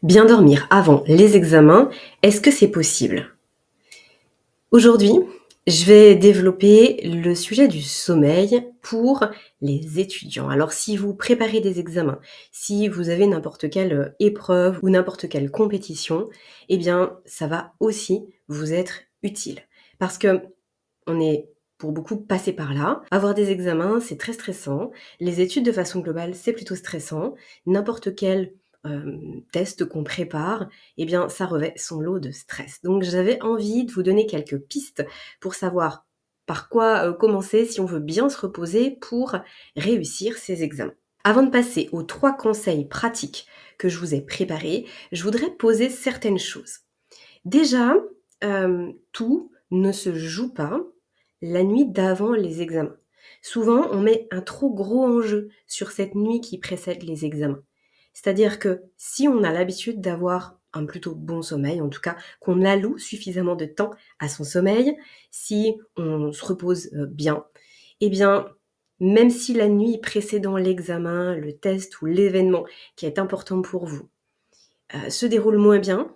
Bien dormir avant les examens, est-ce que c'est possible? Aujourd'hui, je vais développer le sujet du sommeil pour les étudiants. Alors si vous préparez des examens, si vous avez n'importe quelle épreuve ou n'importe quelle compétition, eh bien ça va aussi vous être utile. Parce que on est pour beaucoup passé par là. Avoir des examens, c'est très stressant. Les études de façon globale, c'est plutôt stressant. N'importe quel test qu'on prépare, eh bien, ça revêt son lot de stress. Donc, j'avais envie de vous donner quelques pistes pour savoir par quoi commencer si on veut bien se reposer pour réussir ces examens. Avant de passer aux 3 conseils pratiques que je vous ai préparés, je voudrais poser certaines choses. Déjà, tout ne se joue pas la nuit d'avant les examens. Souvent, on met un trop gros enjeu sur cette nuit qui précède les examens. C'est-à-dire que si on a l'habitude d'avoir un plutôt bon sommeil, en tout cas qu'on alloue suffisamment de temps à son sommeil, si on se repose bien, eh bien, même si la nuit précédant l'examen, le test ou l'événement qui est important pour vous se déroule moins bien,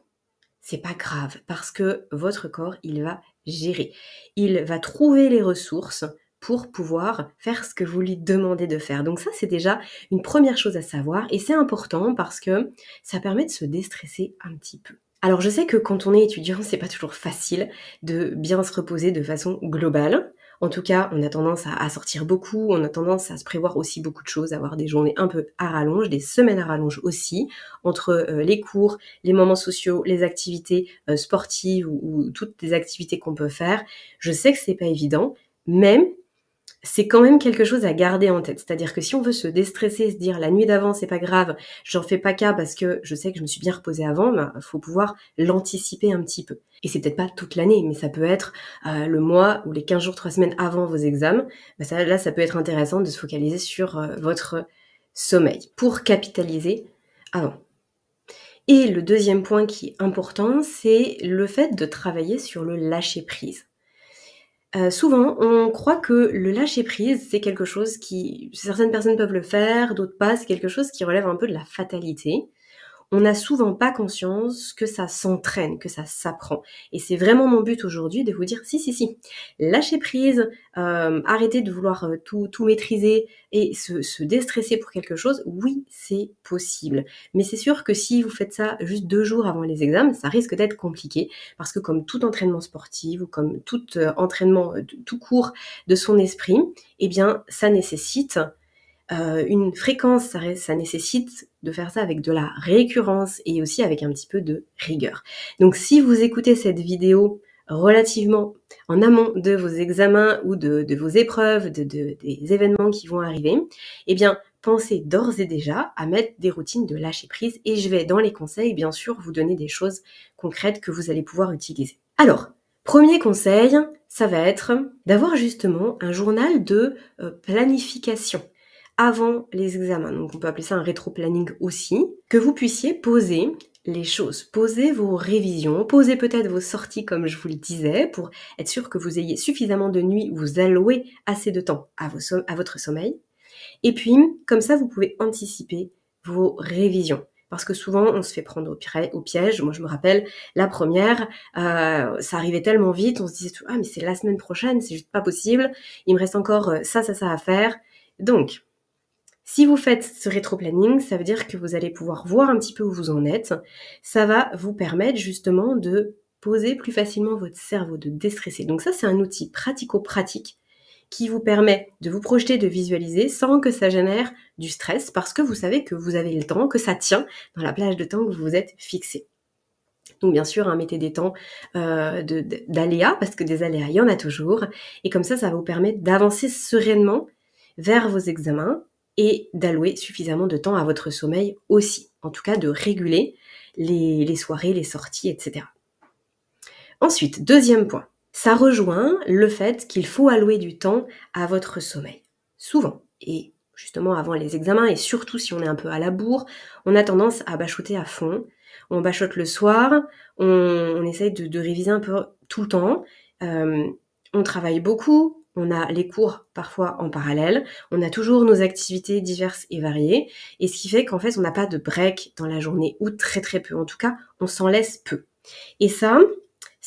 c'est pas grave parce que votre corps, il va gérer. Il va trouver les ressources pour pouvoir faire ce que vous lui demandez de faire. Donc ça, c'est déjà une première chose à savoir et c'est important parce que ça permet de se déstresser un petit peu. Alors je sais que quand on est étudiant, c'est pas toujours facile de bien se reposer de façon globale. En tout cas, on a tendance à sortir beaucoup, on a tendance à se prévoir aussi beaucoup de choses, à avoir des journées un peu à rallonge, des semaines à rallonge aussi, entre les cours, les moments sociaux, les activités sportives ou toutes les activités qu'on peut faire. Je sais que c'est pas évident, mais c'est quand même quelque chose à garder en tête. C'est-à-dire que si on veut se déstresser, se dire la nuit d'avant, c'est pas grave, j'en fais pas cas parce que je sais que je me suis bien reposée avant, ben, faut pouvoir l'anticiper un petit peu. Et c'est peut-être pas toute l'année, mais ça peut être le mois ou les 15 jours, 3 semaines avant vos examens. Ben ça peut être intéressant de se focaliser sur votre sommeil pour capitaliser avant. Et le deuxième point qui est important, c'est le fait de travailler sur le lâcher-prise. Souvent, on croit que le lâcher-prise, c'est quelque chose qui certaines personnes peuvent le faire, d'autres pas, c'est quelque chose qui relève un peu de la fatalité. On n'a souvent pas conscience que ça s'entraîne, que ça s'apprend. Et c'est vraiment mon but aujourd'hui de vous dire si, lâchez prise, arrêtez de vouloir tout maîtriser et se déstresser pour quelque chose. Oui, c'est possible. Mais c'est sûr que si vous faites ça juste 2 jours avant les examens, ça risque d'être compliqué parce que comme tout entraînement sportif ou comme tout entraînement tout court de son esprit, eh bien, ça nécessite une fréquence, ça nécessite de faire ça avec de la récurrence et aussi avec un petit peu de rigueur. Donc si vous écoutez cette vidéo relativement en amont de vos examens ou de vos épreuves, des événements qui vont arriver, eh bien pensez d'ores et déjà à mettre des routines de lâcher prise et je vais dans les conseils bien sûr vous donner des choses concrètes que vous allez pouvoir utiliser. Alors, premier conseil, ça va être d'avoir justement un journal de planification avant les examens. Donc on peut appeler ça un rétro-planning aussi, que vous puissiez poser les choses, poser vos révisions, poser peut-être vos sorties comme je vous le disais, pour être sûr que vous ayez suffisamment de nuits où vous allouez assez de temps à votre sommeil. Et puis, comme ça, vous pouvez anticiper vos révisions. Parce que souvent, on se fait prendre au piège. Moi, je me rappelle, la première, ça arrivait tellement vite, on se disait « Ah, mais c'est la semaine prochaine, c'est juste pas possible. Il me reste encore ça à faire. » Donc, si vous faites ce rétro-planning, ça veut dire que vous allez pouvoir voir un petit peu où vous en êtes. Ça va vous permettre justement de poser plus facilement votre cerveau, de déstresser. Donc ça, c'est un outil pratico-pratique qui vous permet de vous projeter, de visualiser sans que ça génère du stress parce que vous savez que vous avez le temps, que ça tient dans la plage de temps que vous vous êtes fixé. Donc bien sûr, hein, mettez des temps d'aléas parce que des aléas, il y en a toujours. Et comme ça va vous permettre d'avancer sereinement vers vos examens et d'allouer suffisamment de temps à votre sommeil aussi. En tout cas, de réguler les soirées, les sorties, etc. Ensuite, deuxième point. Ça rejoint le fait qu'il faut allouer du temps à votre sommeil. Souvent, et justement avant les examens, et surtout si on est un peu à la bourre, on a tendance à bachoter à fond. On bachote le soir, on essaye de réviser un peu tout le temps. On travaille beaucoup, on a les cours parfois en parallèle, on a toujours nos activités diverses et variées, et ce qui fait qu'en fait, on n'a pas de break dans la journée, ou très très peu. En tout cas, on s'en laisse peu. Et ça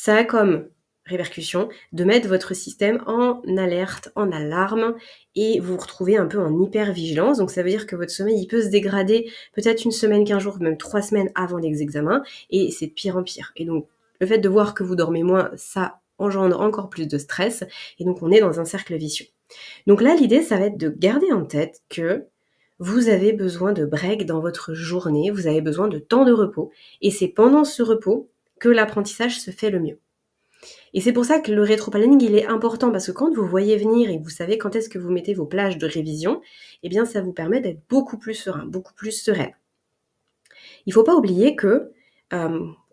a comme répercussion de mettre votre système en alerte, en alarme, et vous vous retrouvez un peu en hypervigilance. Donc ça veut dire que votre sommeil, il peut se dégrader peut-être une semaine, 15 jours, même 3 semaines avant les examens, et c'est de pire en pire. Et donc, le fait de voir que vous dormez moins, ça engendre encore plus de stress, et donc on est dans un cercle vicieux. Donc là, l'idée, ça va être de garder en tête que vous avez besoin de break dans votre journée, vous avez besoin de temps de repos, et c'est pendant ce repos que l'apprentissage se fait le mieux. Et c'est pour ça que le rétro-planning, il est important, parce que quand vous voyez venir et que vous savez quand est-ce que vous mettez vos plages de révision, eh bien ça vous permet d'être beaucoup plus serein, beaucoup plus sereine. Il ne faut pas oublier que,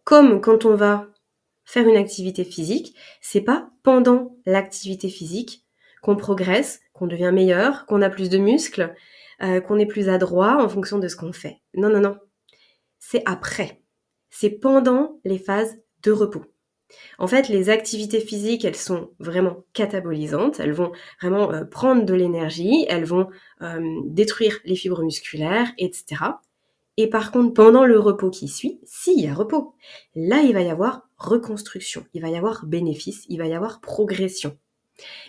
comme quand on va faire une activité physique, c'est pas pendant l'activité physique qu'on progresse, qu'on devient meilleur, qu'on a plus de muscles, qu'on est plus adroit en fonction de ce qu'on fait. Non, non, non. C'est après. C'est pendant les phases de repos. En fait, les activités physiques, elles sont vraiment catabolisantes, elles vont vraiment prendre de l'énergie, elles vont détruire les fibres musculaires, etc. Et par contre, pendant le repos qui suit, s'il y a repos, là, il va y avoir reconstruction, il va y avoir bénéfice, il va y avoir progression.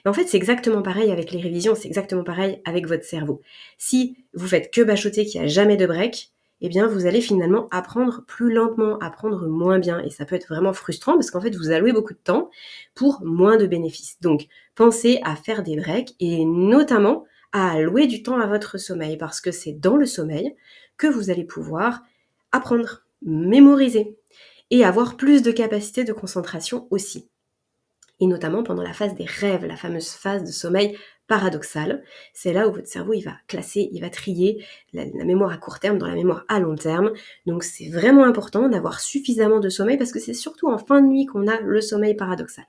Et en fait, c'est exactement pareil avec les révisions, c'est exactement pareil avec votre cerveau. Si vous faites que bachoter, qu'il n'y a jamais de break, eh bien, vous allez finalement apprendre plus lentement, apprendre moins bien. Et ça peut être vraiment frustrant parce qu'en fait, vous allouez beaucoup de temps pour moins de bénéfices. Donc, pensez à faire des breaks et notamment à allouer du temps à votre sommeil parce que c'est dans le sommeil que vous allez pouvoir apprendre, mémoriser et avoir plus de capacité de concentration aussi. Et notamment pendant la phase des rêves, la fameuse phase de sommeil paradoxal. C'est là où votre cerveau, il va classer, il va trier la mémoire à court terme dans la mémoire à long terme. Donc c'est vraiment important d'avoir suffisamment de sommeil parce que c'est surtout en fin de nuit qu'on a le sommeil paradoxal.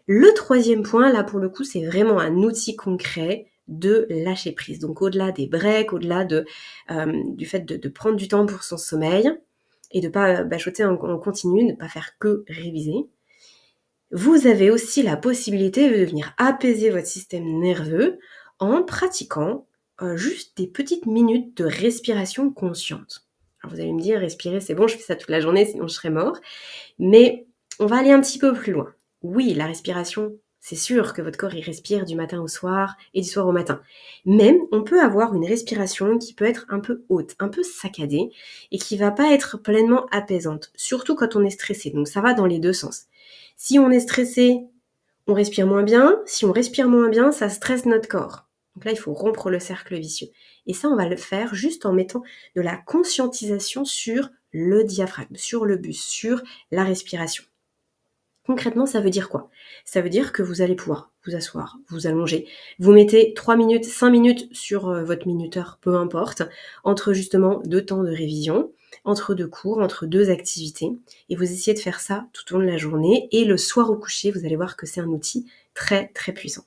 Le troisième point, là pour le coup, c'est vraiment un outil concret de lâcher prise. Donc au-delà des breaks, au-delà du fait de prendre du temps pour son sommeil et de ne pas bachoter en continu, de ne pas faire que réviser, vous avez aussi la possibilité de venir apaiser votre système nerveux en pratiquant juste des petites minutes de respiration consciente. Alors vous allez me dire, respirer c'est bon, je fais ça toute la journée, sinon je serais mort. Mais on va aller un petit peu plus loin. Oui, la respiration, c'est sûr que votre corps il respire du matin au soir et du soir au matin. Mais on peut avoir une respiration qui peut être un peu haute, un peu saccadée et qui va pas être pleinement apaisante, surtout quand on est stressé. Donc ça va dans les deux sens. Si on est stressé, on respire moins bien. Si on respire moins bien, ça stresse notre corps. Donc là, il faut rompre le cercle vicieux. Et ça, on va le faire juste en mettant de la conscientisation sur le diaphragme, sur le buste, sur la respiration. Concrètement, ça veut dire quoi? Ça veut dire que vous allez pouvoir vous asseoir, vous allonger, vous mettez 3 minutes, 5 minutes sur votre minuteur, peu importe, entre justement 2 temps de révision, entre 2 cours, entre 2 activités, et vous essayez de faire ça tout au long de la journée, et le soir au coucher, vous allez voir que c'est un outil très très puissant.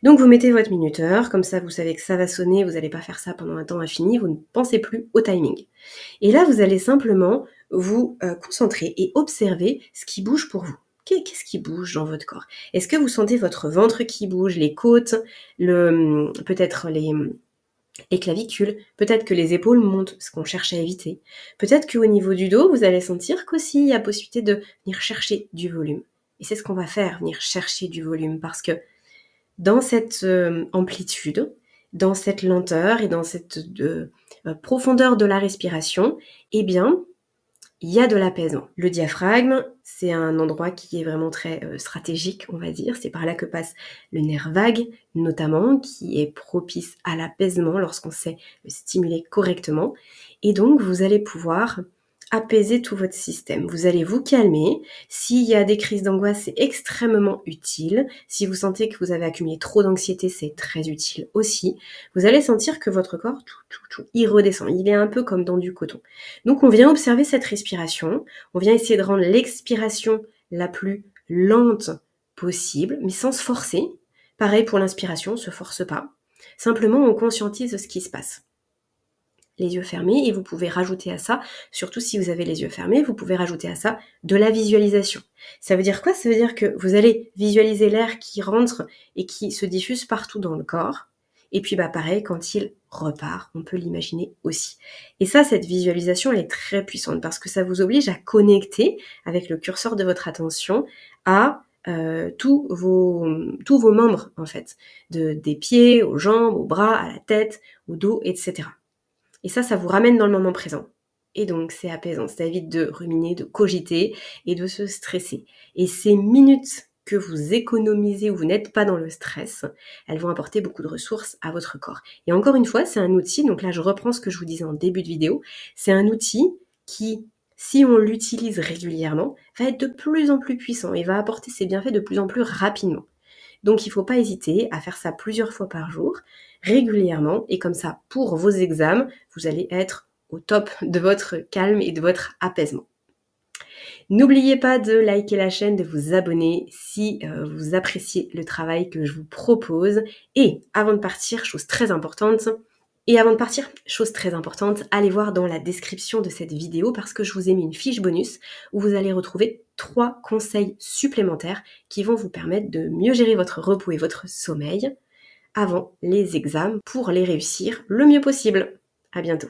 Donc vous mettez votre minuteur, comme ça vous savez que ça va sonner, vous n'allez pas faire ça pendant un temps infini, vous ne pensez plus au timing. Et là, vous allez simplement vous concentrer et observer ce qui bouge pour vous. Qu'est-ce qui bouge dans votre corps? Est-ce que vous sentez votre ventre qui bouge, les côtes, peut-être les clavicules, peut-être que les épaules montent, ce qu'on cherche à éviter. Peut-être qu'au niveau du dos, vous allez sentir qu'aussi il y a possibilité de venir chercher du volume. Et c'est ce qu'on va faire, venir chercher du volume, parce que dans cette amplitude, dans cette lenteur et dans cette profondeur de la respiration, eh bien, il y a de l'apaisement. Le diaphragme, c'est un endroit qui est vraiment très stratégique, on va dire. C'est par là que passe le nerf vague, notamment, qui est propice à l'apaisement lorsqu'on sait le stimuler correctement. Et donc, vous allez pouvoir apaiser tout votre système. Vous allez vous calmer. S'il y a des crises d'angoisse, c'est extrêmement utile. Si vous sentez que vous avez accumulé trop d'anxiété, c'est très utile aussi. Vous allez sentir que votre corps, il redescend. Il est un peu comme dans du coton. Donc on vient observer cette respiration. On vient essayer de rendre l'expiration la plus lente possible, mais sans se forcer. Pareil pour l'inspiration, on ne se force pas. Simplement, on conscientise ce qui se passe. les yeux fermés et vous pouvez rajouter à ça, surtout si vous avez les yeux fermés, vous pouvez rajouter à ça de la visualisation. Ça veut dire quoi? Ça veut dire que vous allez visualiser l'air qui rentre et qui se diffuse partout dans le corps. Et puis pareil, quand il repart, on peut l'imaginer aussi. Et ça, cette visualisation, elle est très puissante parce que ça vous oblige à connecter avec le curseur de votre attention à tous vos membres en fait, des pieds aux jambes, aux bras, à la tête, au dos, etc. Et ça vous ramène dans le moment présent. Et donc c'est apaisant, ça évite de ruminer, de cogiter et de se stresser. Et ces minutes que vous économisez où vous n'êtes pas dans le stress, elles vont apporter beaucoup de ressources à votre corps. Et encore une fois, c'est un outil, donc là je reprends ce que je vous disais en début de vidéo, c'est un outil qui, si on l'utilise régulièrement, va être de plus en plus puissant et va apporter ses bienfaits de plus en plus rapidement. Donc il ne faut pas hésiter à faire ça plusieurs fois par jour, régulièrement, et comme ça, pour vos examens, vous allez être au top de votre calme et de votre apaisement. N'oubliez pas de liker la chaîne, de vous abonner si vous appréciez le travail que je vous propose. Et avant de partir, chose très importante, allez voir dans la description de cette vidéo parce que je vous ai mis une fiche bonus où vous allez retrouver 3 conseils supplémentaires qui vont vous permettre de mieux gérer votre repos et votre sommeil avant les examens pour les réussir le mieux possible. À bientôt.